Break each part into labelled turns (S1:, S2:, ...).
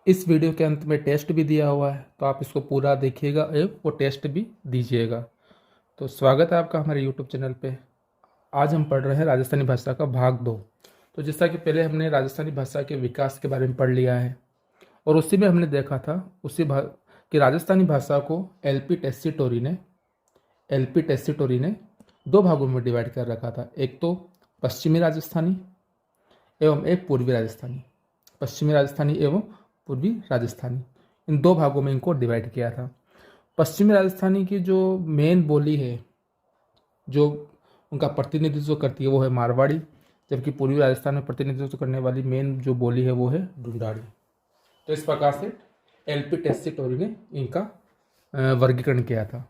S1: इस वीडियो के अंत में टेस्ट भी दिया हुआ है, तो आप इसको पूरा देखिएगा एवं वो टेस्ट भी दीजिएगा। तो स्वागत है आपका हमारे यूट्यूब चैनल पे। आज हम पढ़ रहे हैं राजस्थानी भाषा का भाग 2। तो जैसा कि पहले हमने राजस्थानी भाषा के विकास के बारे में पढ़ लिया है और उसी में हमने देखा था कि राजस्थानी भाषा को एलपी टेस्सीटोरी ने दो भागों में डिवाइड कर रखा था। एक तो पश्चिमी राजस्थानी एवं एक पूर्वी राजस्थानी। पश्चिमी राजस्थानी एवं पूर्वी राजस्थानी, इन दो भागों में इनको डिवाइड किया था। पश्चिमी राजस्थानी की जो मेन बोली है, जो उनका प्रतिनिधित्व करती है, वो है मारवाड़ी, जबकि पूर्वी राजस्थान में प्रतिनिधित्व करने वाली मेन जो बोली है वो है ढूंढाड़ी। तो इस प्रकार से एलपी टेस्सीटोरी ने इनका वर्गीकरण किया था।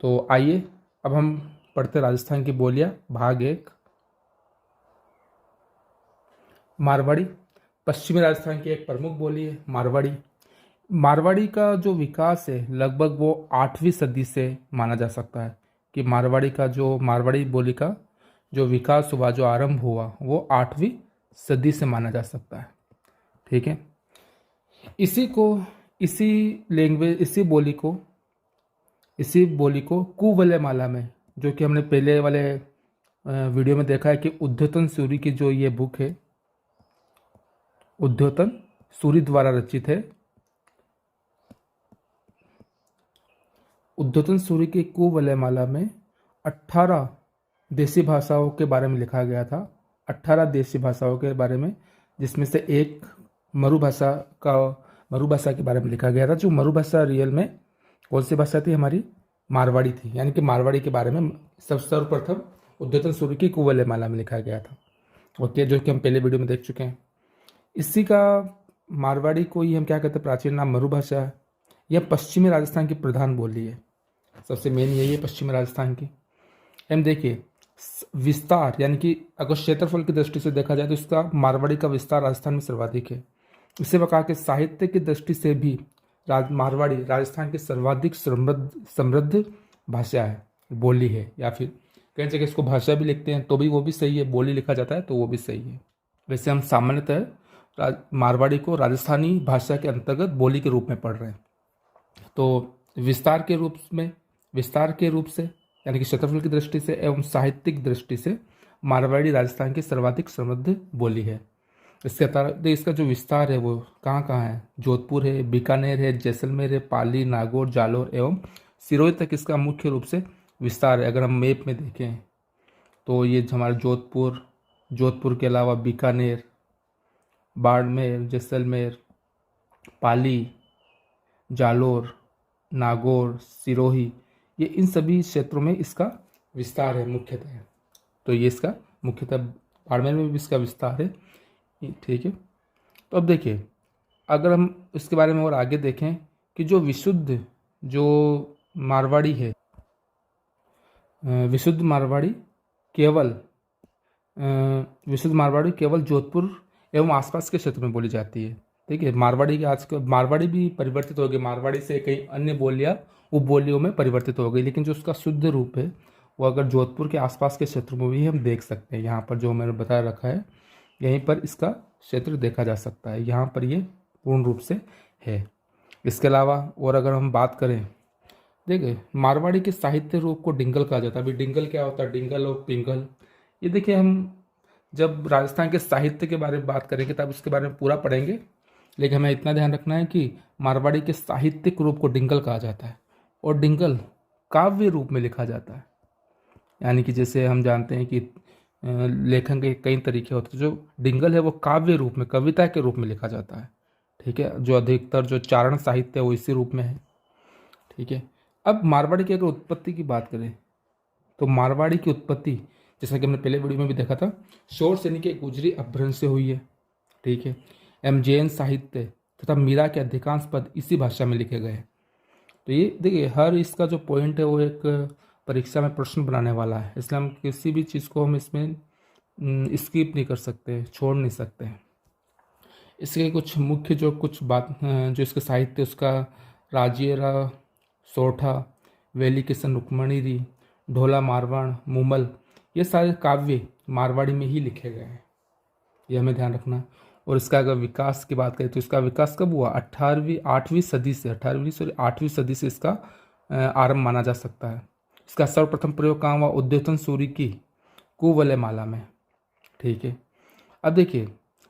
S1: तो आइए अब हम पढ़ते राजस्थान की बोलियां। भाग 1, मारवाड़ी। पश्चिमी राजस्थान की एक प्रमुख बोली है मारवाड़ी। मारवाड़ी का जो विकास है लगभग वो 8वीं सदी से माना जा सकता है कि मारवाड़ी बोली का जो विकास हुआ, जो आरंभ हुआ, वो 8वीं सदी से माना जा सकता है। ठीक है, इसी बोली को कुवलयमाला में, जो कि हमने पहले वाले वीडियो में देखा है कि उद्धोतन सूरी की जो ये बुक है, उद्धोतन सूरी द्वारा रचित है। उद्धोतन सूरी की कुवलयमाला में 18 देसी भाषाओं के बारे में लिखा गया था। 18 देसी भाषाओं के बारे में, जिसमें से एक मरुभाषा के बारे में लिखा गया था। जो मरुभाषा रियल में कौन सी भाषा थी? हमारी मारवाड़ी थी। यानी कि मारवाड़ी के बारे में सर्वप्रथम उद्धोतन सूरी की कुवलयमाला में लिखा गया था। ओके, जो कि हम पहले वीडियो में देख चुके हैं। इसी का मारवाड़ी को ही हम क्या कहते हैं, प्राचीन नाम मरुभाषा है। यह पश्चिमी राजस्थान की प्रधान बोली है। सबसे मेन यही है पश्चिमी राजस्थान की। हम देखिए विस्तार, यानी कि अगर क्षेत्रफल की दृष्टि से देखा जाए तो इसका मारवाड़ी का विस्तार राजस्थान में सर्वाधिक है। इसी प्रकार के साहित्य की दृष्टि से भी मारवाड़ी राजस्थान की सर्वाधिक समृद्ध भाषा है, बोली है, या फिर कई जगह इसको भाषा भी लिखते हैं तो भी वो भी सही है, बोली लिखा जाता है तो वो भी सही है। वैसे हम सामान्यतः मारवाड़ी को राजस्थानी भाषा के अंतर्गत बोली के रूप में पढ़ रहे हैं। तो विस्तार के रूप से यानी कि क्षेत्रफल की दृष्टि से एवं साहित्यिक दृष्टि से मारवाड़ी राजस्थान की सर्वाधिक समृद्ध बोली है। इसका जो विस्तार है वो कहाँ कहाँ है? जोधपुर है, बीकानेर है, जैसलमेर है, पाली, नागौर, जालोर एवं सिरोही तक इसका मुख्य रूप से विस्तार है। अगर हम मैप में देखें तो ये हमारा जोधपुर के अलावा बीकानेर, बाड़मेर, जैसलमेर, पाली, जालोर, नागौर, सिरोही, ये इन सभी क्षेत्रों में इसका विस्तार है मुख्यतः। तो ये इसका मुख्यतः बाड़मेर में भी इसका विस्तार है। ठीक है, तो अब देखिए, अगर हम इसके बारे में और आगे देखें कि जो मारवाड़ी है, विशुद्ध मारवाड़ी केवल जोधपुर एवं आसपास के क्षेत्र में बोली जाती है। ठीक है, मारवाड़ी भी परिवर्तित हो गई। मारवाड़ी से कई अन्य बोलियां उपबोलियों में परिवर्तित हो गई, लेकिन जो उसका शुद्ध रूप है वो अगर जोधपुर के आसपास के क्षेत्र में भी हम देख सकते हैं। यहाँ पर जो मैंने बता रखा है, यहीं पर इसका क्षेत्र देखा जा सकता है। यहाँ पर ये पूर्ण रूप से है। इसके अलावा और अगर हम बात करें, देखिए मारवाड़ी के साहित्य रूप को डिंगल कहा जाता है। अभी डिंगल क्या होता है? डिंगल और पिंगल, ये देखिए हम जब राजस्थान के साहित्य के बारे में बात करेंगे तब उसके बारे में पूरा पढ़ेंगे, लेकिन हमें इतना ध्यान रखना है कि मारवाड़ी के साहित्यिक रूप को डिंगल कहा जाता है और डिंगल काव्य रूप में लिखा जाता है। यानी कि जैसे हम जानते हैं कि लेखन के कई तरीके होते हैं, जो डिंगल है वो काव्य रूप में, कविता के रूप में लिखा जाता है। ठीक है, जो अधिकतर जो चारण साहित्य है वो इसी रूप में है। ठीक है, अब मारवाड़ी की अगर उत्पत्ति की बात करें तो मारवाड़ी की उत्पत्ति, जैसा कि हमने पहले वीडियो में भी देखा था, शोर सैनी के गुजरी अपभ्रंश से हुई है। ठीक है, जैन साहित्य तथा मीरा के अधिकांश पद इसी भाषा में लिखे गए हैं। तो ये देखिए, हर इसका जो पॉइंट है वो एक परीक्षा में प्रश्न बनाने वाला है, इसलिए हम किसी भी चीज़ को हम इसमें स्किप नहीं कर सकते, छोड़ नहीं सकते। इसके कुछ मुख्य जो इसके साहित्य, उसका राजियरा, सोठा, वेली किशन रुक्मणी, ढोला मारवाड़, मुमल, ये सारे काव्य मारवाड़ी में ही लिखे गए हैं। ये हमें ध्यान रखना। और इसका अगर विकास की बात करें तो इसका विकास कब हुआ, 8वीं सदी से, 8वीं सदी से इसका आरंभ माना जा सकता है। इसका सर्वप्रथम प्रयोग कहाँ हुआ, उद्योतन सूरी की कुवलयमाला में। ठीक है, अब देखिए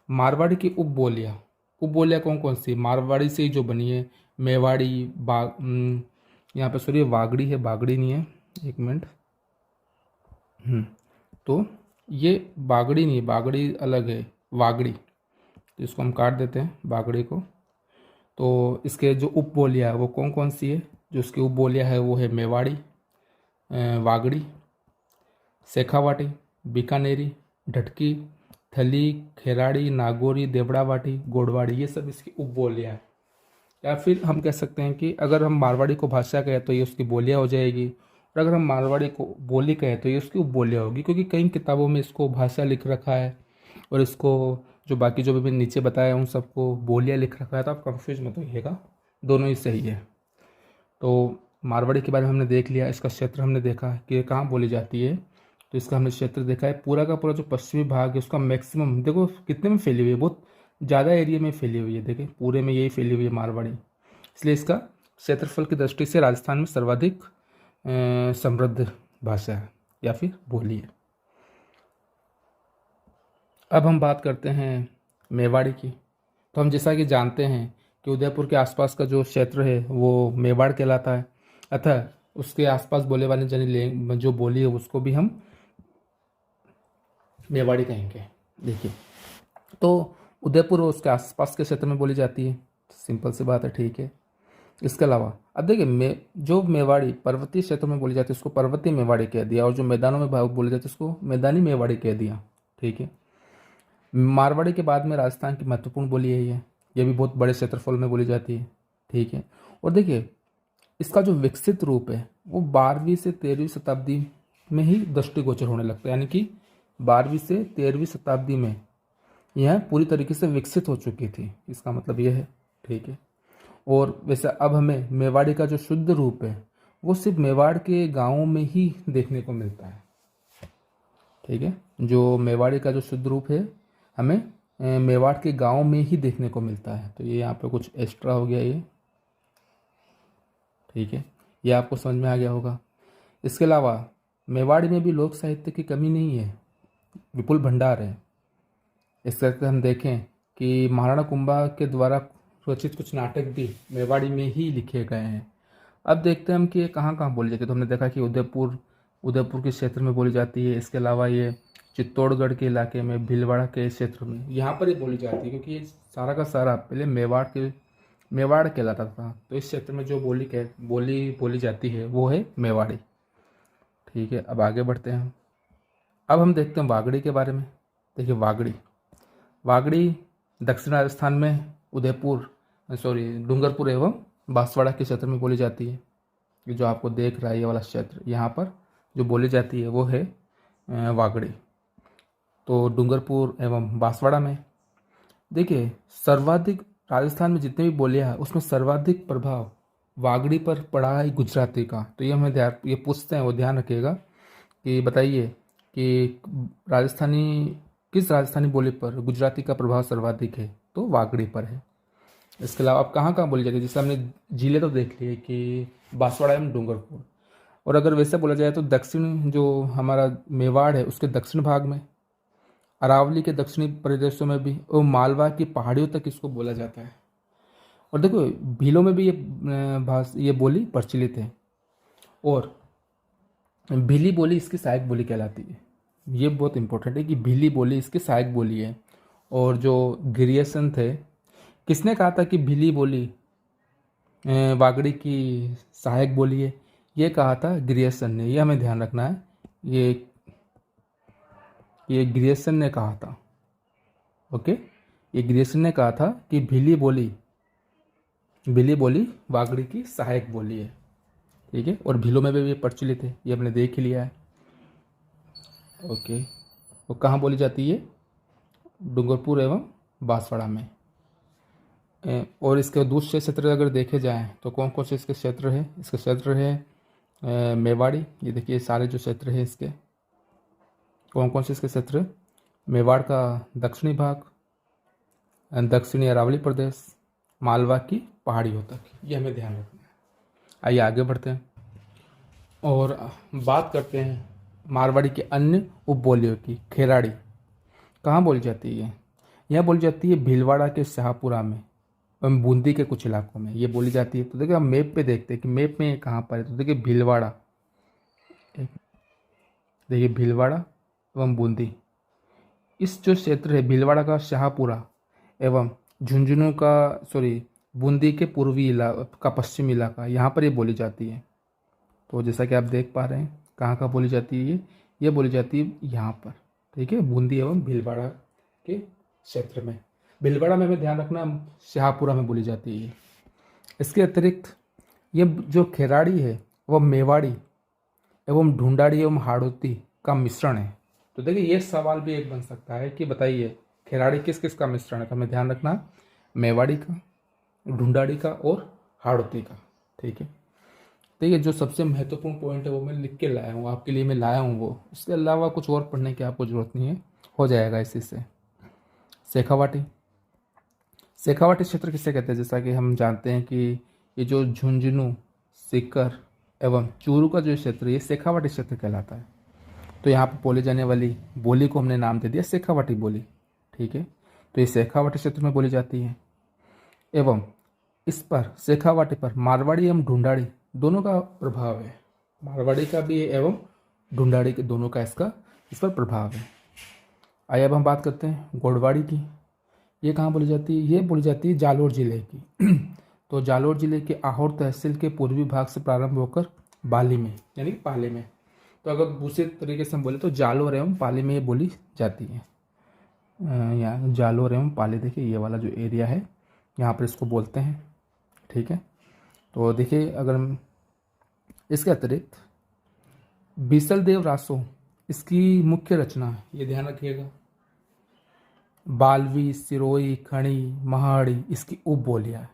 S1: मारवाड़ी की उपबोलियाँ कौन कौन सी, मारवाड़ी से ही जो बनी है, मेवाड़ी, यहाँ पे सॉरी वागड़ी है, बागड़ी नहीं है, एक मिनट। तो ये बागड़ी नहीं है, बागड़ी अलग है, वागड़ी, तो इसको हम काट देते हैं बागड़ी को। तो इसके जो उपबोलियाँ है वो कौन कौन सी है, जो उसकी उपबोलियाँ है वो है मेवाड़ी, वागड़ी, शेखावाटी, बीकानेरी, ढटकी, थली, खेराड़ी, नागौरी, देवड़ावाटी, गोडवाड़ी, ये सब इसकी उपबोलियाँ है। या फिर हम कह सकते हैं कि अगर हम मारवाड़ी को भाषा कहें तो ये उसकी बोलियाँ हो जाएगी, और अगर हम मारवाड़ी को बोली कहें तो ये उसकी उपबोलियाँ होगी, क्योंकि कई किताबों में इसको भाषा लिख रखा है और इसको जो बाकी जो भी मैंने नीचे बताया उन सबको बोलियाँ लिख रखा है, तो आप कंफ्यूज मत होइएगा, दोनों ही सही है। तो मारवाड़ी के बारे में हमने देख लिया, इसका क्षेत्र हमने देखा कि ये कहाँ बोली जाती है, तो इसका हमने क्षेत्र देखा है। पूरा का पूरा जो पश्चिमी भाग है उसका मैक्सिमम देखो कितने में फैली हुई है, बहुत ज़्यादा एरिया में फैली हुई है, देखिए पूरे में यही फैली हुई है मारवाड़ी, इसलिए इसका क्षेत्रफल की दृष्टि से राजस्थान में सर्वाधिक समृद्ध भाषा है या फिर बोली है। अब हम बात करते हैं मेवाड़ी की। तो हम जैसा कि जानते हैं कि उदयपुर के आसपास का जो क्षेत्र है वो मेवाड़ कहलाता है, अतः उसके आसपास बोले वाले जो बोली है उसको भी हम मेवाड़ी कहेंगे। देखिए तो उदयपुर और उसके आसपास के क्षेत्र में बोली जाती है, सिंपल सी बात है, ठीक है। इसके अलावा अब देखिए जो मेवाड़ी पर्वतीय क्षेत्र में बोली जाती है उसको पर्वतीय मेवाड़ी कह दिया, और जो मैदानों में बोली जाती है उसको मैदानी मेवाड़ी कह दिया, ठीक है। मारवाड़ी के बाद में राजस्थान की महत्वपूर्ण बोली है ये भी बहुत बड़े क्षेत्रफल में बोली जाती है, ठीक है। और देखिए इसका जो विकसित रूप है वो 12वीं से 13वीं शताब्दी में ही दृष्टिगोचर होने लगता है, यानी कि 12वीं से 13वीं शताब्दी में यह पूरी तरीके से विकसित हो चुकी थी, इसका मतलब यह है, ठीक है। और वैसे अब हमें मेवाड़ी का जो शुद्ध रूप है वो सिर्फ मेवाड़ के गांवों में ही देखने को मिलता है, ठीक है। जो मेवाड़ी का जो शुद्ध रूप है हमें मेवाड़ के गांव में ही देखने को मिलता है, तो ये यहाँ पे कुछ एक्स्ट्रा हो गया ये, ठीक है, ये आपको समझ में आ गया होगा। इसके अलावा मेवाड़ में भी लोक साहित्य की कमी नहीं है, विपुल भंडार है। इस तरह से हम देखें कि महाराणा कुंभा के द्वारा रचित कुछ नाटक भी मेवाड़ी में ही लिखे गए हैं। अब देखते हैं हम कि ये कहाँ कहाँ बोली जाती है। तो हमने देखा कि उदयपुर के क्षेत्र में बोली जाती है। इसके अलावा ये चित्तौड़गढ़ के इलाके में, भीलवाड़ा के क्षेत्र में, यहाँ पर ही बोली जाती है, क्योंकि ये सारा का सारा पहले मेवाड़ कहलाता था। तो इस क्षेत्र में जो बोली जाती है वो है मेवाड़ी, ठीक है। अब आगे बढ़ते हैं, अब हम देखते हैं वागड़ी के बारे में। देखिए वागड़ी दक्षिण राजस्थान में डूंगरपुर एवं बांसवाड़ा के क्षेत्र में बोली जाती है। ये जो आपको देख रहा है ये वाला क्षेत्र, यहाँ पर जो बोली जाती है वो है वागड़ी। तो डूंगरपुर एवं बांसवाड़ा में देखिए सर्वाधिक, राजस्थान में जितने भी बोलियाँ हैं उसमें सर्वाधिक प्रभाव वागड़ी पर पड़ा है गुजराती का। तो ये हमें ये पूछते हैं वो ध्यान रखिएगा कि बताइए कि किस राजस्थानी बोली पर गुजराती का प्रभाव सर्वाधिक है, तो वागड़ी पर है। इसके अलावा अब कहाँ कहाँ बोली जाती है, जैसे हमने जिले तो देख लिए कि बांसवाड़ा एवं डूंगरपुर, और अगर वैसे बोला जाए तो दक्षिण जो हमारा मेवाड़ है उसके दक्षिण भाग में, अरावली के दक्षिणी प्रदेशों में भी, और मालवा की पहाड़ियों तक इसको बोला जाता है। और देखो भीलों में भी ये बोली प्रचलित है, और भीली बोली इसकी सहायक बोली कहलाती है। ये बहुत इंपॉर्टेंट है कि भीली बोली इसकी सहायक बोली है। और जो ग्रियर्सन थे, किसने कहा था कि भीली बोली वागड़ी की सहायक बोली है? ये कहा था ग्रियर्सन ने, ये हमें ध्यान रखना है, ये ग्रियर्सन ने कहा था, ओके। ये ग्रियर्सन ने कहा था कि भीली बोली वागड़ी की सहायक बोली है, ठीक है। और भीलों में भी ये प्रचलित है, ये हमने देख ही लिया है, ओके। वो कहाँ बोली जाती है? डूंगरपुर एवं बांसवाड़ा में। और इसके दूसरे क्षेत्र अगर देखे जाएं तो कौन कौन से इसके क्षेत्र है? इसके क्षेत्र है मेवाड़ी, ये देखिए सारे जो क्षेत्र है इसके, कौन कौन से इसके क्षेत्र? मेवाड़ का दक्षिणी भाग, दक्षिणी अरावली प्रदेश, मालवा की पहाड़ियों तक, ये हमें ध्यान रखना है। आइए आगे बढ़ते हैं और बात करते हैं मारवाड़ी के अन्य उपबोलियों की। खेराड़ी कहाँ बोली जाती है? यह बोली जाती है भीलवाड़ा के शाहपुरा में एवं बूंदी के कुछ इलाकों में ये बोली जाती है। तो देखिए हम मैप पे देखते हैं कि मैप में ये कहाँ पर है। तो देखिए भीलवाड़ा, देखिए भीलवाड़ा एवं बूंदी, इस जो क्षेत्र है भीलवाड़ा का शाहपुरा एवं झुंझुनू का बूंदी के पूर्वी इलाका का पश्चिमी इलाका, यहाँ पर ये बोली जाती है। तो जैसा कि आप देख पा रहे हैं कहाँ कहाँ बोली जाती है ये बोली जाती है यहाँ पर, ठीक है, बूंदी एवं भीलवाड़ा के क्षेत्र में। भीलवाड़ा में हमें ध्यान रखना शाहपुरा में बोली जाती है। इसके अतिरिक्त ये जो खेराड़ी है वह मेवाड़ी एवं ढूंढाड़ी एवं हाड़ौती का मिश्रण है। तो देखिए ये सवाल भी एक बन सकता है कि बताइए खेराड़ी किस किस का मिश्रण है। तो हमें ध्यान रखना मेवाड़ी का, ढूंढाड़ी का और हाड़ौती का, ठीक है। तो ये जो सबसे महत्वपूर्ण पॉइंट है वो मैं लिख के लाया हूँ आपके लिए, मैं लाया हूँ वो। इसके अलावा कुछ और पढ़ने की आपको ज़रूरत नहीं है, हो जाएगा इसी से। शेखावाटी, शेखावाटी क्षेत्र किसे कहते हैं? जैसा कि हम जानते हैं कि ये जो झुंझुनू, सीकर एवं चूरू का जो क्षेत्र है ये शेखावाटी क्षेत्र कहलाता है। तो यहाँ पर बोली जाने वाली बोली को हमने नाम दे दिया शेखावाटी बोली, ठीक है। तो ये शेखावाटी क्षेत्र में बोली जाती है एवं इस पर शेखावाटी पर मारवाड़ी एवं ढूंढाड़ी दोनों का प्रभाव है। मारवाड़ी का भी एवं ढूंढाड़ी के दोनों का इस पर प्रभाव है। आइए अब हम बात करते हैं गोड़वाड़ी की। ये कहाँ बोली जाती है? ये बोली जाती है जालोर जिले की। तो जालोर जिले के आहोर तहसील के पूर्वी भाग से प्रारंभ होकर बाली में यानी पाली में, तो अगर दूसरे तरीके से हम बोले तो जालोर एवं पाली में ये बोली जाती है। यहाँ जालोर एवं पाली, देखिए ये वाला जो एरिया है यहाँ पर इसको बोलते हैं, ठीक है। तो देखिए अगर हम इसके अतिरिक्त बीसल देव रासो इसकी मुख्य रचना है, ये ध्यान रखिएगा। बालवी, सिरोही, खड़ी, महाड़ी इसकी उपबोलियाँ है,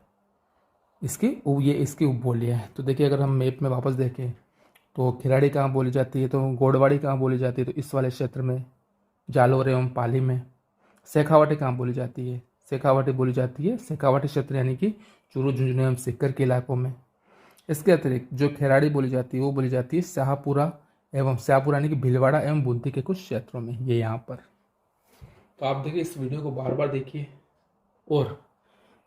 S1: इसकी उपबोलियाँ है। तो देखिए अगर हम मैप में वापस देखें तो खिराड़ी कहाँ बोली जाती है, तो गोड़वाड़ी कहाँ बोली जाती है, तो इस वाले क्षेत्र में जालोर एवं पाली में। शेखावाटी कहाँ बोली जाती है? शेखावाटी बोली जाती है शेखावाटी क्षेत्र यानी कि चूरू, झुंझुनू एवं सीकर के इलाकों में। इसके अतिरिक्त जो खेराड़ी बोली जाती है वो बोली जाती है शाहपुरा यानी कि भीलवाड़ा एवं बूंदी के कुछ क्षेत्रों में, ये यहाँ पर। तो आप देखिए इस वीडियो को बार बार देखिए और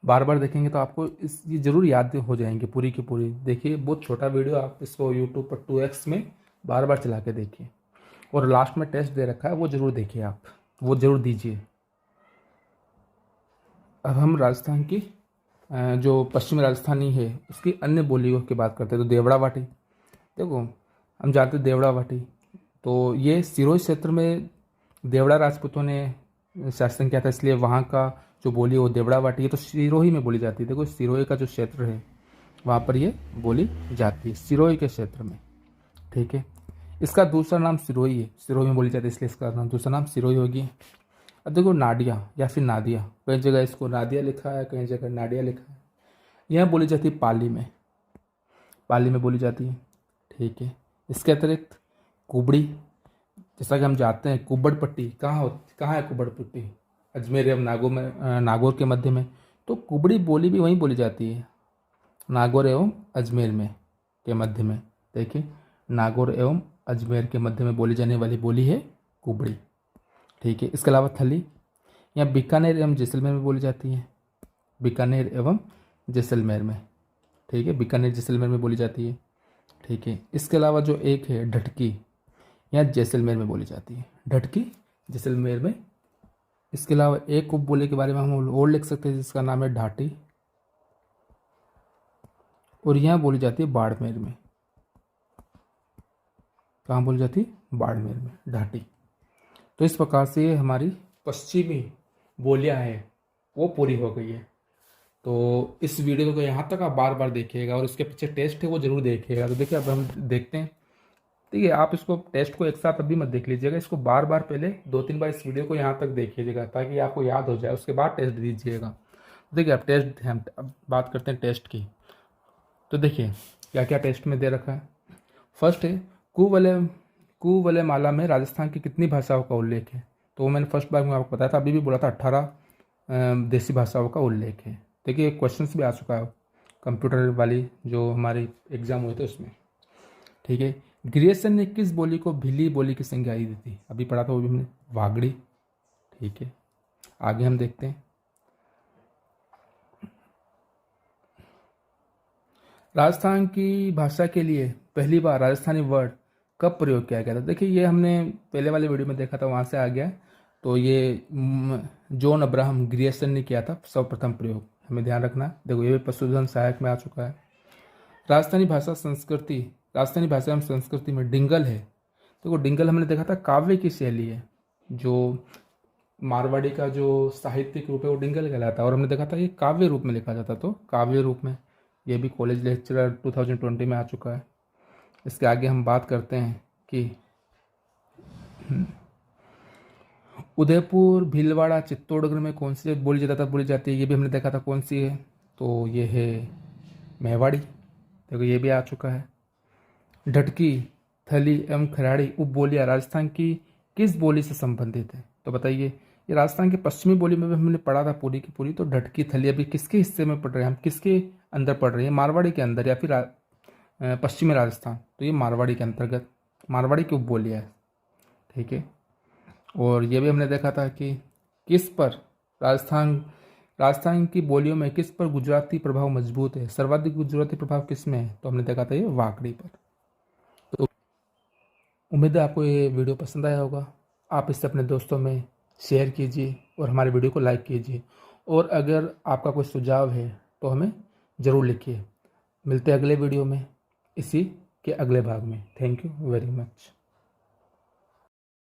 S1: बार बार देखेंगे तो आपको ये ज़रूर याद हो जाएंगे पूरी की पूरी। देखिए बहुत छोटा वीडियो, आप इसको यूट्यूब पर 2x में बार बार चला के देखिए और लास्ट में टेस्ट दे रखा है वो ज़रूर देखिए, आप वो ज़रूर दीजिए। अब हम राजस्थान की जो पश्चिमी राजस्थानी है उसकी अन्य बोलियों की बात करते हैं। तो देवड़ावाटी, देखो हम जानते हैं देवड़ावाटी, तो ये सिरोही क्षेत्र में देवड़ा राजपूतों ने शासन किया था, इसलिए वहाँ का जो बोली है वो देवड़ावाटी है। तो सिरोही में बोली जाती है। देखो सिरोही का जो क्षेत्र है वहाँ पर ये बोली जाती है, सिरोही के क्षेत्र में, ठीक है। इसका दूसरा नाम सिरोही है, सिरोही में बोली जाती है इसलिए इसका दूसरा नाम सिरोही होगी। अब देखो नाडिया या फिर नादिया, कई जगह इसको नादिया लिखा है, कई जगह नाडिया लिखा है। यह बोली जाती है पाली में बोली जाती है, ठीक है। इसके अतिरिक्त कुबड़ी, जैसा कि हम जानते हैं कुब्बड़ पट्टी कहाँ है कुब्बड़ पट्टी? अजमेर एवं नागौर के मध्य में। तो कुबड़ी बोली भी वहीं बोली जाती है, नागौर एवं अजमेर में के मध्य में। देखिए नागौर एवं अजमेर के मध्य में बोली जाने वाली बोली है कुबड़ी, ठीक है। इसके अलावा थली या बीकानेर एवं जैसलमेर में बोली जाती है, बीकानेर एवं जैसलमेर में, ठीक है, बीकानेर जैसलमेर में बोली जाती है, ठीक है। इसके अलावा जो एक है ढटकी या जैसलमेर में बोली जाती है, ढटकी जैसलमेर में। इसके अलावा एक उपबोली के बारे में हम और लिख सकते हैं जिसका नाम है ढाटी, और यहाँ बोली जाती है बाड़मेर में। कहाँ बोली जाती है? बाड़मेर में, ढाटी। तो इस प्रकार से हमारी पश्चिमी बोलियां हैं वो पूरी हो गई है। तो इस वीडियो को यहाँ तक आप बार बार देखिएगा और इसके पीछे टेस्ट है वो जरूर देखिएगा। तो देखिए अब हम देखते हैं, ठीक है। आप इसको टेस्ट को एक साथ अभी मत देख लीजिएगा, इसको बार बार पहले 2-3 बार इस वीडियो को यहाँ तक देखिएगा ताकि आपको याद हो जाए, उसके बाद टेस्ट दीजिएगा। देखिए अब टेस्ट, हम अब बात करते हैं टेस्ट की। तो देखिए क्या क्या टेस्ट में दे रखा है। फर्स्ट है कुवलय माला में राजस्थान की कितनी भाषाओं का उल्लेख है? तो वो मैंने फर्स्ट बार में आपको बताया था, अभी भी बोला था 18 देसी भाषाओं का उल्लेख है। देखिए क्वेश्चंस भी आ चुका है कंप्यूटर वाली जो हमारी एग्जाम हुए थे उसमें। ठीक है, ग्रियर्सन ने किस बोली को भिली बोली की संज्ञा दी थी? अभी पढ़ा था वो भी हमने, वागड़ी। ठीक है, आगे हम देखते हैं। राजस्थान की भाषा के लिए पहली बार राजस्थानी वर्ड कब प्रयोग किया गया था? देखिए ये हमने पहले वाले वीडियो में देखा था, वहाँ से आ गया। तो ये जॉन अब्राहम ग्रियर्सन ने किया था सर्वप्रथम प्रयोग, हमें ध्यान रखना। देखो ये भी पशुधन सहायक में आ चुका है। राजस्थानी भाषा एवं संस्कृति में डिंगल है। देखो डिंगल हमने देखा था काव्य की शैली है, जो मारवाड़ी का जो साहित्यिक रूप है वो डिंगल कहलाता है, और हमने देखा था ये काव्य रूप में लिखा जाता, तो काव्य रूप में ये भी कॉलेज लेक्चरर 2020 में आ चुका है। इसके आगे हम बात करते हैं कि उदयपुर, भीलवाड़ा, चित्तौड़गढ़ में कौन सी बोली जाती है, ये भी हमने देखा था कौन सी है, तो ये है मेवाड़ी। देखो ये भी आ चुका है। ढटकी, थली एवं खराड़ी उपबोलियाँ राजस्थान की किस बोली से संबंधित है? तो बताइए, ये राजस्थान की पश्चिमी बोली में भी हमने पढ़ा था पूरी की पूरी। तो ढटकी, थली अभी किसके हिस्से में पढ़ रहे हैं हम, किसके अंदर पढ़ रहे हैं? मारवाड़ी के अंदर या फिर पश्चिमी राजस्थान? तो ये मारवाड़ी के अंतर्गत, मारवाड़ी की उपबोलियाँ है। ठीक है, और ये भी हमने देखा था कि किस पर राजस्थान की बोलियों में किस पर गुजराती प्रभाव मजबूत है? सर्वाधिक गुजराती प्रभाव किस में है? तो हमने देखा था ये वाकड़ी पर। तो उम्मीद है आपको ये वीडियो पसंद आया होगा। आप इसे अपने दोस्तों में शेयर कीजिए और हमारे वीडियो को लाइक कीजिए, और अगर आपका कोई सुझाव है तो हमें ज़रूर लिखिए। मिलते हैं अगले वीडियो में, इसी के अगले भाग में। Thank you very much.